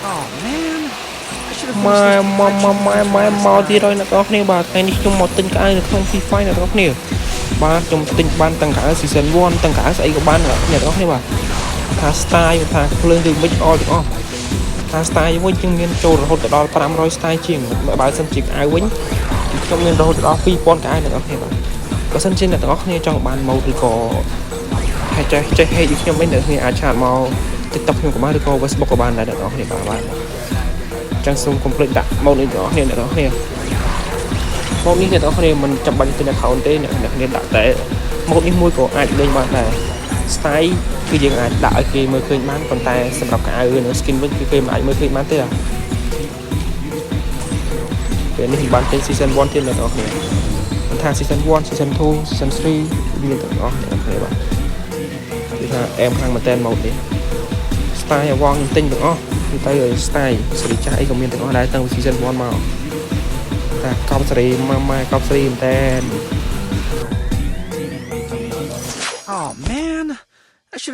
Oh man, I should have finished this ម៉ែ perfection មក before ទៀត last ហើយ night. អ្នកនរគ្នាបាទថ្ងៃនេះខ្ញុំមកទិញកៅនៅក្នុង FIFA អ្នកនរគ្នាបាទខ្ញុំទិញបានទាំងកៅ season 1ទាំងកៅស្អីក៏បានអ្នកនរគ្នាបាទថា style ថាភ្លើងឬមិនអល់ទាំងអស់ថា style វិញខ្ញុំមានចូលរហូតដល់500 style ជាងបើសិនជាកៅវិញខ្ញុំមានរហូតដល់2000កៅអ្នកនរគ្នាបាទបើសិនជាអ្នកនរគ្នាចង់បាន mode ឬក៏ហើយចេះហេតុខ្ញុំវិញអ្នកនរគ្នាអាចឆាតមក TikTok ខ្ញុំក៏បានឬក៏ Facebook ក៏បានដែរអ្នកនរគ្នាបាទចឹងសូម complete ដាក់ mode នេះបងប្អូនអ្នកនរគ្នា mode នេះអ្នកនរគ្នាមិនចាំបាច់ទិញ account ទេអ្នកនរគ្នាដាក់តែ mode នេះមួយក៏អាចលេងបានដែរ style គឺយើងអាចដាក់ឲ្យគេមើលឃើញបានប៉ុន្តែសម្រាប់កៅនៅ skin វិញគឺគេមិនអាចមើលឃើញបានទេពេលនេះបានទិញ season 1 ទៀតអ្នកនរគ្នាមិនថា season 1 season 2 season 3មានទាំងអស់អ្នកនរគ្នាបាទគឺថាអែមខាងមែនតែន mode នេះ style អវងខ្ញុំទិញទាំងអស់គឺទៅ style សេរីចាស់អីក៏មានទាំងអស់ដែរតាំងពី season 1 មកតែកប់សេរីម៉ែកប់សេរីមែនតែន Oh man, I should have.